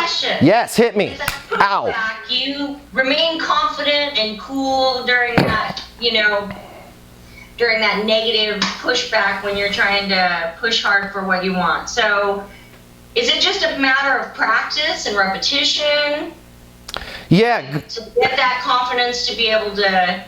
question. Yes, hit me. Ow. You remain confident and cool during that, during that negative pushback when you're trying to push hard for what you want. So is it just a matter of practice and repetition? Yeah. To get that confidence to be able to,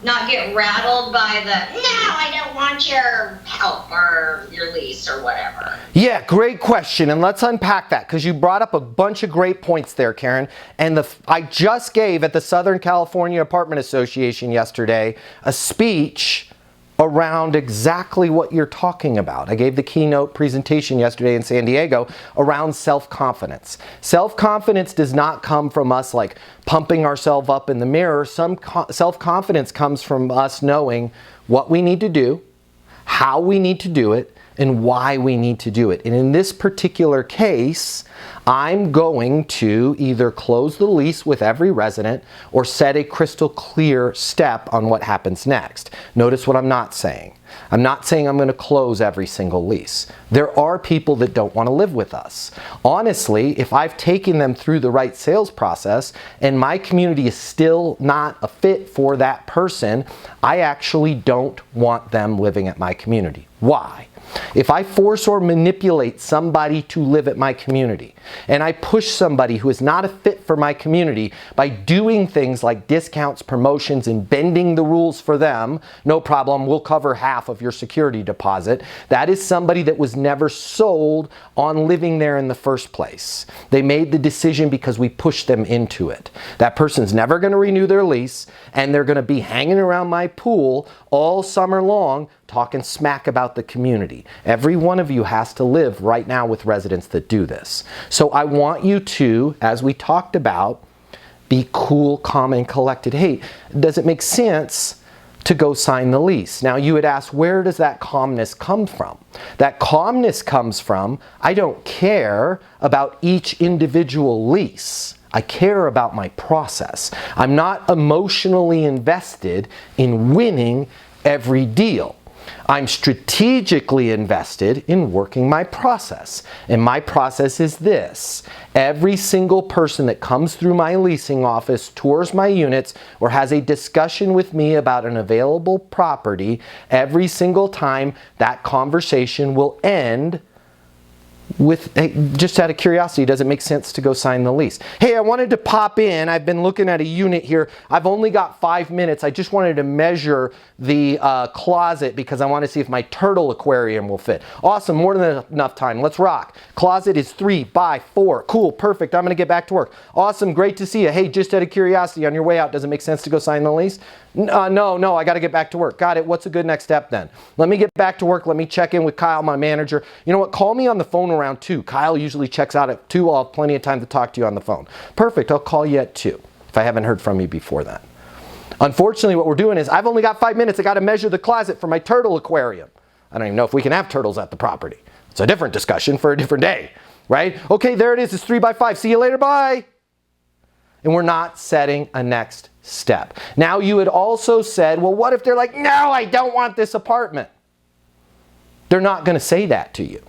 not get rattled by the, no, I don't want your help or your lease or whatever. Yeah, great question. And let's unpack that because you brought up a bunch of great points there, Karen. And I just gave at the Southern California Apartment Association yesterday a speech around exactly what you're talking about. I gave the keynote presentation yesterday in San Diego around self-confidence. Self-confidence does not come from us like pumping ourselves up in the mirror. Some self-confidence comes from us knowing what we need to do, how we need to do it, and why we need to do it. And in this particular case, I'm going to either close the lease with every resident or set a crystal clear step on what happens next. Notice what I'm not saying. I'm not saying I'm going to close every single lease. There are people that don't want to live with us. Honestly, if I've taken them through the right sales process and my community is still not a fit for that person, I actually don't want them living at my community. Why? If I force or manipulate somebody to live at my community, and I push somebody who is not a fit for my community by doing things like discounts, promotions, and bending the rules for them, no problem, we'll cover half of your security deposit. That is somebody that was never sold on living there in the first place. They made the decision because we pushed them into it. That person's never going to renew their lease, and they're going to be hanging around my pool all summer long talking smack about the community. Every one of you has to live right now with residents that do this. So I want you to, as we talked about, be cool, calm, and collected. Hey, does it make sense to go sign the lease? Now you would ask, where does that calmness come from? That calmness comes from, I don't care about each individual lease. I care about my process. I'm not emotionally invested in winning every deal. I'm strategically invested in working my process. And my process is this. Every single person that comes through my leasing office, tours my units, or has a discussion with me about an available property, every single time that conversation will end with, hey, just out of curiosity, does it make sense to go sign the lease? Hey, I wanted to pop in. I've been looking at a unit here. I've only got 5 minutes. I just wanted to measure the closet because I want to see if my turtle aquarium will fit. Awesome, more than enough time. Let's rock. Closet is 3 by 4. Cool, perfect. I'm going to get back to work. Awesome, great to see you. Hey, just out of curiosity, on your way out, does it make sense to go sign the lease? No, I got to get back to work. Got it. What's a good next step then? Let me get back to work. Let me check in with Kyle, my manager. You know what? Call me on the phone around 2. Kyle usually checks out at 2. I'll have plenty of time to talk to you on the phone. Perfect. I'll call you at 2 if I haven't heard from you before that. Unfortunately, what we're doing is I've only got 5 minutes. I got to measure the closet for my turtle aquarium. I don't even know if we can have turtles at the property. It's a different discussion for a different day, right? Okay, there it is. It's 3 by 5. See you later. Bye. And we're not setting a next step. Now you had also said, well, what if they're like, no, I don't want this apartment? They're not going to say that to you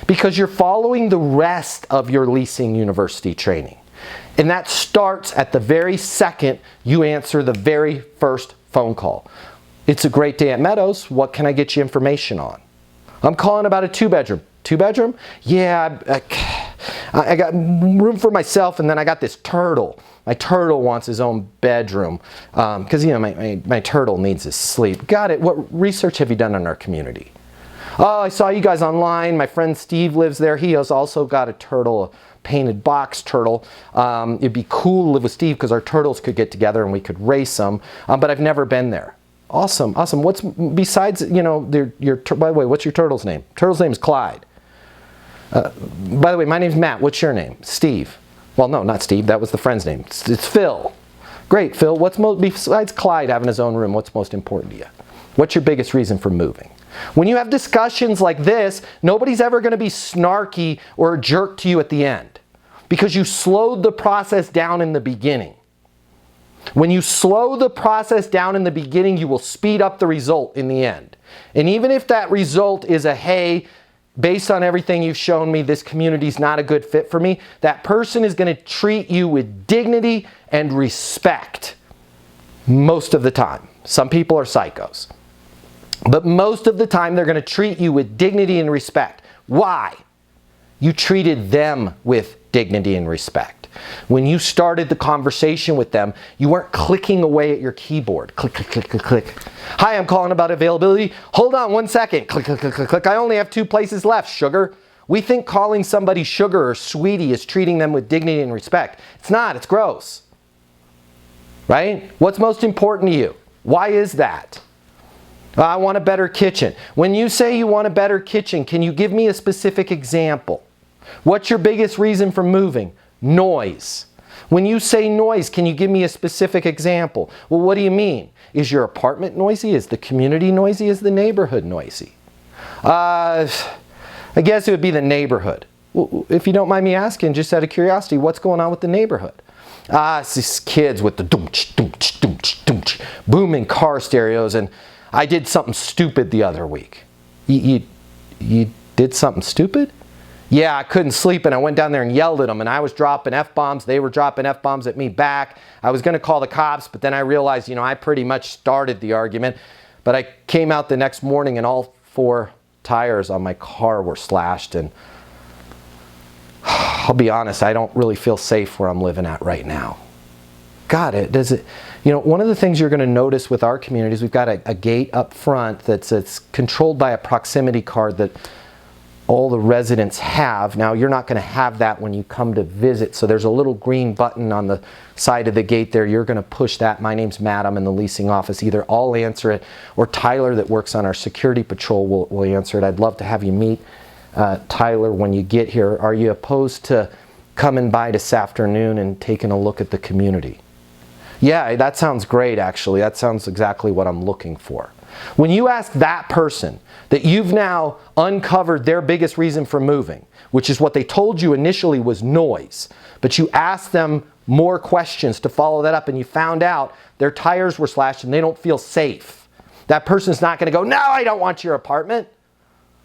because you're following the rest of your Leasing University training. And that starts at the very second you answer the very first phone call. It's a great day at Meadows. What can I get you information on? I'm calling about a 2-bedroom. 2-bedroom? Yeah, I got room for myself, and then I got this turtle. My turtle wants his own bedroom because, my turtle needs his sleep. Got it. What research have you done on our community? Oh, I saw you guys online. My friend Steve lives there. He has also got a turtle, a painted box turtle. It'd be cool to live with Steve because our turtles could get together and we could race them, but I've never been there. Awesome. What's besides, by the way, what's your turtle's name? Turtle's name is Clyde. By the way, my name's Matt. What's your name? Steve. Well, no, not Steve. That was the friend's name. It's Phil. Great, Phil. Besides Clyde having his own room, what's most important to you? What's your biggest reason for moving? When you have discussions like this, nobody's ever going to be snarky or a jerk to you at the end because you slowed the process down in the beginning. When you slow the process down in the beginning, you will speed up the result in the end. And even if that result is a, hey, based on everything you've shown me, this community's not a good fit for me, that person is going to treat you with dignity and respect most of the time. Some people are psychos. But most of the time, they're going to treat you with dignity and respect. Why? You treated them with dignity and respect. When you started the conversation with them, you weren't clicking away at your keyboard. Click, click, click, click, click. Hi, I'm calling about availability. Hold on 1 second. Click, click, click, click, click. I only have 2 places left, sugar. We think calling somebody sugar or sweetie is treating them with dignity and respect. It's not. It's gross. Right? What's most important to you? Why is that? I want a better kitchen. When you say you want a better kitchen, can you give me a specific example? What's your biggest reason for moving? Noise. When you say noise, can you give me a specific example? Well, what do you mean? Is your apartment noisy? Is the community noisy? Is the neighborhood noisy? I guess it would be the neighborhood. Well, if you don't mind me asking, just out of curiosity, what's going on with the neighborhood? It's these kids with the doomch, doomch, doomch, doomch, booming car stereos, and I did something stupid the other week. You did something stupid? Yeah, I couldn't sleep and I went down there and yelled at them, and I was dropping F-bombs. They were dropping F-bombs at me back. I was going to call the cops, but then I realized, I pretty much started the argument. But I came out the next morning and all 4 tires on my car were slashed, and I'll be honest, I don't really feel safe where I'm living at right now. God, one of the things you're going to notice with our community is we've got a gate up front that's controlled by a proximity card that all the residents have. Now, you're not going to have that when you come to visit, so there's a little green button on the side of the gate there. You're going to push that. My name's Matt. I'm in the leasing office. Either I'll answer it or Tyler that works on our security patrol will answer it. I'd love to have you meet Tyler when you get here. Are you opposed to coming by this afternoon and taking a look at the community? Yeah, that sounds great, actually. That sounds exactly what I'm looking for. When you ask that person that you've now uncovered their biggest reason for moving, which is what they told you initially was noise, but you asked them more questions to follow that up and you found out their tires were slashed and they don't feel safe. That person's not going to go, no, I don't want your apartment.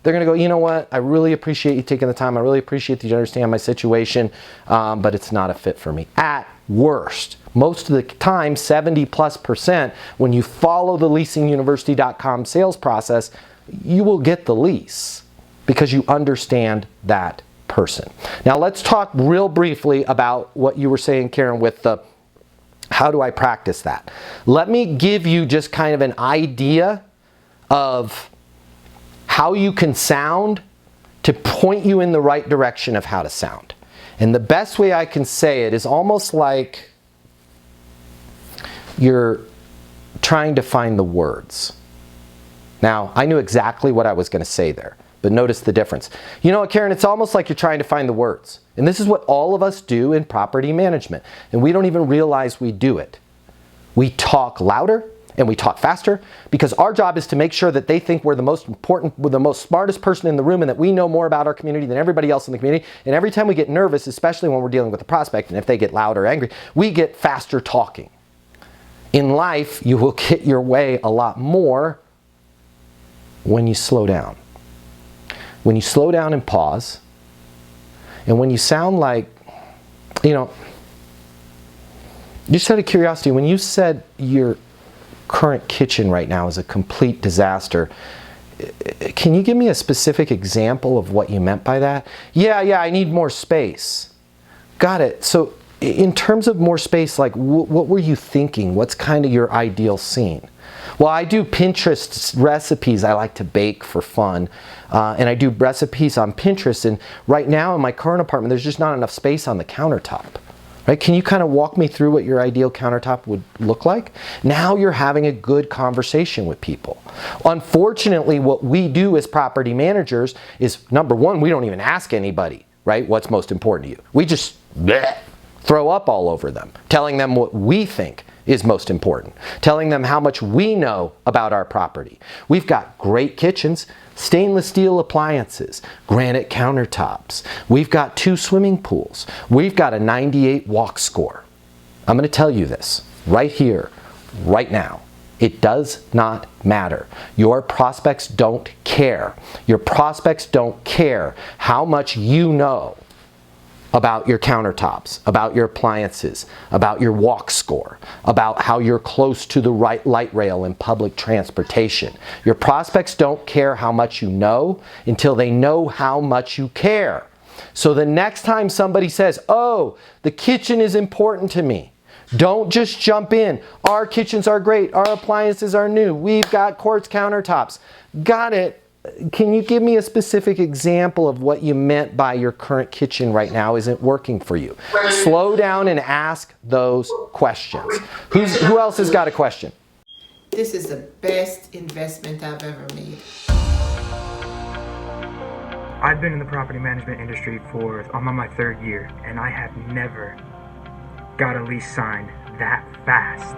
They're going to go, you know what, I really appreciate you taking the time. I really appreciate that you understand my situation, but it's not a fit for me. At worst, most of the time, 70+%, when you follow the leasinguniversity.com sales process, you will get the lease because you understand that person. Now let's talk real briefly about what you were saying, Karen, with the how do I practice that? Let me give you just kind of an idea of how you can sound to point you in the right direction of how to sound. And the best way I can say it is almost like you're trying to find the words. Now, I knew exactly what I was going to say there, but notice the difference. You know what, Karen, it's almost like you're trying to find the words. And this is what all of us do in property management, and we don't even realize we do it. We talk louder and we talk faster because our job is to make sure that they think we're the most important, we're the most smartest person in the room and that we know more about our community than everybody else in the community. And every time we get nervous, especially when we're dealing with a prospect, and if they get loud or angry, we get faster talking. In life, you will get your way a lot more when you slow down. When you slow down and pause, and when you sound like, just out of curiosity, when you said your current kitchen right now is a complete disaster, can you give me a specific example of what you meant by that? Yeah, I need more space. Got it. So in terms of more space, like what were you thinking? What's kind of your ideal scene? Well, I do Pinterest recipes. I like to bake for fun. And I do recipes on Pinterest. And right now in my current apartment, there's just not enough space on the countertop. Right? Can you kind of walk me through what your ideal countertop would look like? Now you're having a good conversation with people. Unfortunately, what we do as property managers is, number one, we don't even ask anybody, right, what's most important to you. We just throw up all over them, telling them what we think is most important, telling them how much we know about our property. We've got great kitchens, stainless steel appliances, granite countertops. We've got 2 swimming pools. We've got a 98 walk score. I'm going to tell you this right here, right now. It does not matter. Your prospects don't care. Your prospects don't care how much you know about your countertops, about your appliances, about your walk score, about how you're close to the right light rail in public transportation. Your prospects don't care how much you know until they know how much you care. So the next time somebody says, oh, the kitchen is important to me, don't just jump in. Our kitchens are great. Our appliances are new. We've got quartz countertops. Got it. Can you give me a specific example of what you meant by your current kitchen right now isn't working for you? Slow down and ask those questions. Who else has got a question? This is the best investment I've ever made. I've been in the property management industry I'm on my 3rd year, and I have never got a lease signed that fast.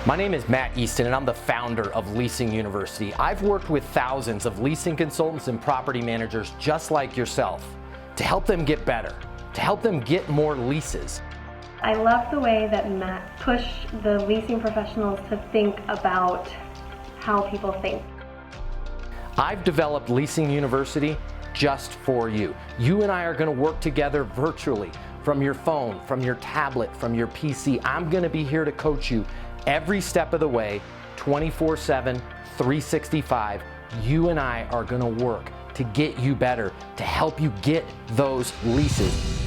My name is Matt Easton and I'm the founder of Leasing University. I've worked with thousands of leasing consultants and property managers just like yourself to help them get better, to help them get more leases. I love the way that Matt pushed the leasing professionals to think about how people think. I've developed Leasing University just for you. You and I are going to work together virtually from your phone, from your tablet, from your PC. I'm going to be here to coach you every step of the way, 24/7, 365. You and I are going to work to get you better, to help you get those leases.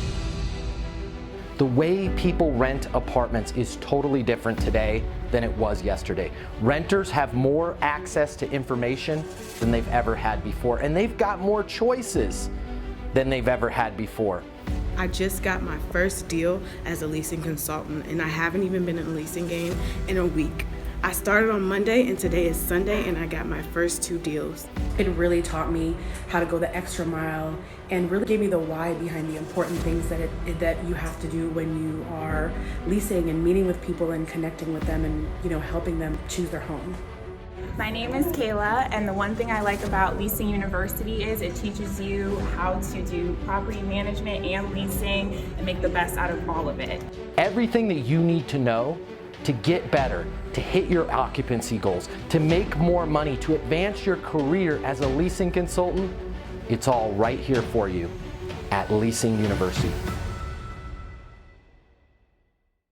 The way people rent apartments is totally different today than it was yesterday. Renters have more access to information than they've ever had before, and they've got more choices than they've ever had before. I just got my first deal as a leasing consultant, and I haven't even been in the leasing game in a week. I started on Monday and today is Sunday, and I got my first 2 deals. It really taught me how to go the extra mile and really gave me the why behind the important things that you have to do when you are leasing and meeting with people and connecting with them and helping them choose their home. My name is Kayla, and the one thing I like about Leasing University is it teaches you how to do property management and leasing and make the best out of all of it. Everything that you need to know to get better, to hit your occupancy goals, to make more money, to advance your career as a leasing consultant, it's all right here for you at Leasing University.